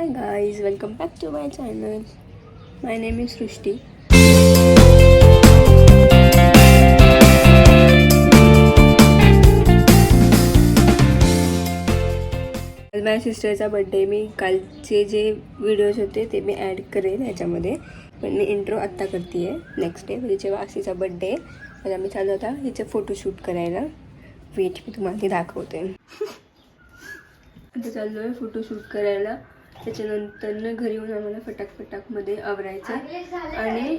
Hi guys, welcome back to my channel. My name is Srushti. माझ्या सिस्टरचा birthday मी कालचे जे videos होते ते मी ॲड करेन ह्याच्यामध्ये, पण मी इंट्रो आत्ता करते आहे. नेक्स्ट डे म्हणजे जेव्हा आसीचा बर्थडे तर आम्ही चालू होता हिचं फोटोशूट करायला. वेट मी तुम्हाला ते दाखवते. आता चाललो आहे फोटोशूट करायला. त्याच्यानंतर घरी येऊन आम्हाला फटाकमध्ये आवरायचं आणि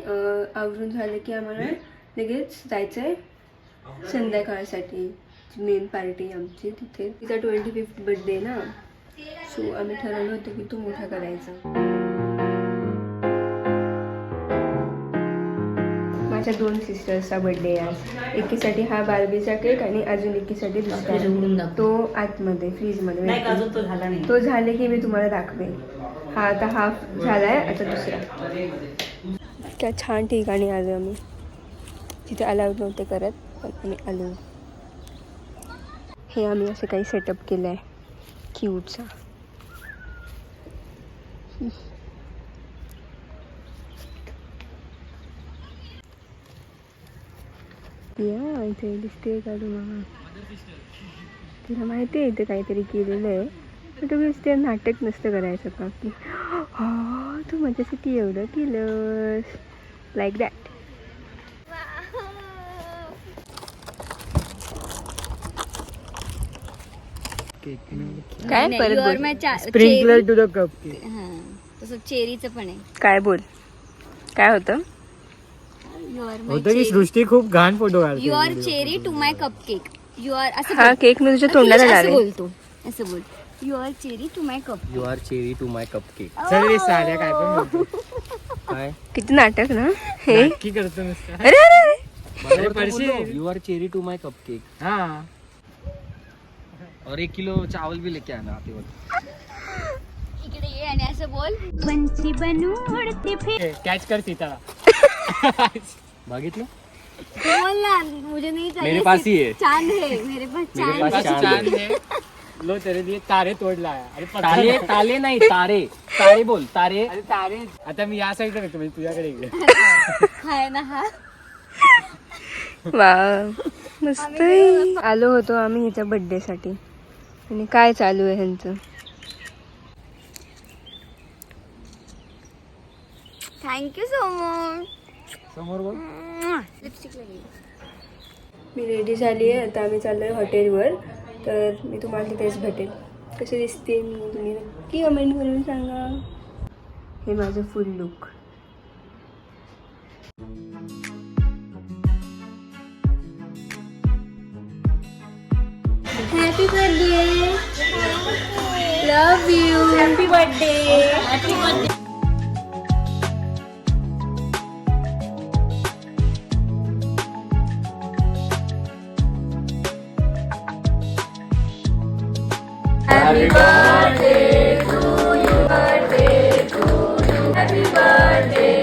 आवरून झालं की आम्हाला लगेच जायचं आहे संध्याकाळसाठी. मेन पार्टी आमची तिथे. तिचा 25th बर्थडे ना, सो आम्ही ठरवलं होतं की तो मोठा करायचा. माझ्या 2 सिस्टर्सचा बर्थडे आज. एकीसाठी हा बार्बीचा केक आणि अजून एकीसाठी दुसरा, तो आतमध्ये फ्रीजमध्ये. तो झाले की मी तुम्हाला दाखवेन. हा आता हाफ झालाय, आता दुसरा. त्या छान ठिकाणी आलो आम्ही, तिथे अलाउड नव्हते करत पण आम्ही आलो. हे आम्ही असं काही सेटअप केलं आहे क्यूटचा. या इथे दिसते का तुम्हाला? तिला माहिती आहे इथे काहीतरी केलेलं आहे, पण तुम्ही ते नाटक नसतं करायचं का की हा तू माझ्यासाठी एवढं केलंस, लाईक दॅट. काय परत sprinkler to the cupcake. तसं चेरीचं पण आहे. काय बोल, काय होतं? होतं की सृष्टी खूप घाण फोटो काढते. Your cherry to my cupcake. Your असं हा केक मी तुझ्या तोंडाला लावेल. बोलतो असं बोल. Your cherry to my cup. You are cherry to my cupcake. चल साऱ्या काय पण बोलतो. काय किती नाटक ना हे. की करतो नुसतं. अरे you are cherry to my cupcake. हाँ और 1 किलो चावल भी लेके आना आते वक्त. इकडे ये आणि असं बोल. पंछी बनू उडते फिर. कॅच कर सीताला. बघितलं? बोल ना, मुझे नहीं चाहिए. मेरे पास ही है. चांद है मेरे पास. चांद है. लो तेरे लिए तारे तोड लाया. अरे तारे ताले नाही तारे. तारे बोल तारे. अरे तारे. आता मी या साईडला येतो म्हणजे तुझ्याकडे इकडे. हाय ना हा. वा मस्त. आलो होतो आम्ही ह्याच्या बर्थडे साठी आणि काय चालू आहे ह्यांचं. Thank you so much. समोर बोल. लिपस्टिक लागली. मी रेडी झाली आहे. आता आम्ही चाललो आहे हॉटेलवर, तर मी तुम्हाला तिथेच भेटेल. कसे दिसते मी तुम्ही नक्की कमेंट करून सांगा. हे माझं फुल look. Happy birthday. Love you. Happy birthday. Happy birthday. Happy birthday to you, birthday to you, happy birthday,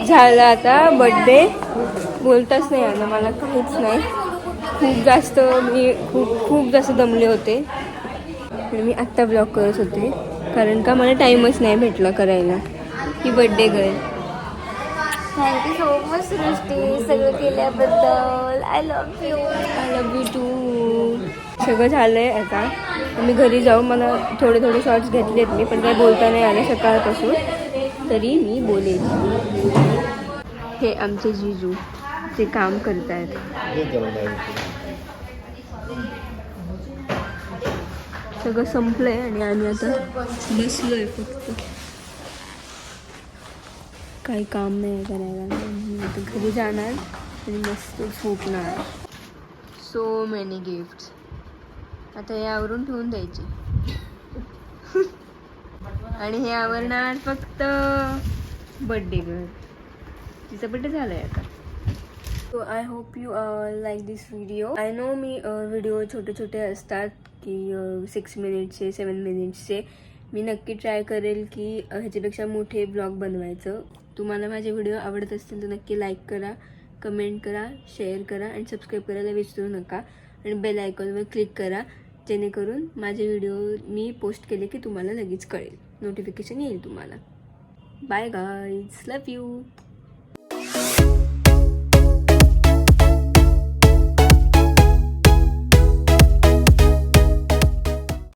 झालं आता बर्थडे. बोलताच नाही आलं मला, काहीच नाही. खूप जास्त मी खूप जास्त दमले होते. मी आत्ता ब्लॉग करत होते कारण का मला टाईमच नाही भेटला करायला. ही birthday girl. Thank you so much Srishti सगळं केल्याबद्दल. I love you. I love you too. सगळं झालंय आता. मी घरी जाऊन मला थोडे थोडे शॉर्ट्स घेतलेत मी, पण काही बोलता नाही आलं सकाळपासून, तरी मी बोलेन. हे आमचे जीजू ते काम करतायत. सगळं संपलंय आणि आम्ही आता बसलोय फक्त. काही काम नाही करायला. मी आता घरी जाणार आणि मस्त झोपणार. So many gifts. आता हे आवरून ठेवून द्यायचे. आणि हे आवरणार फक्त बर्थडे गर्ल. तिचा बर्थडे झालाय आता. So I hope you like this video. I know me video छोटे छोटे असतात की 6 मिनिट्सचे 7 मिनिट्सचे. मी नक्की ट्राय करेल की ह्याच्यापेक्षा मोठे ब्लॉग बनवायचं. तुम्हाला माझे व्हिडिओ आवडत असतील तर नक्की लाईक करा, कमेंट करा, शेअर करा आणि सबस्क्राईब करायला विसरू नका. आणि बेल आयकॉनवर क्लिक करा, जेणेकरून माझे व्हिडिओ मी पोस्ट केले की तुम्हाला लगेच कळेल, नोटिफिकेशन येईल तुम्हाला. Bye guys, love you.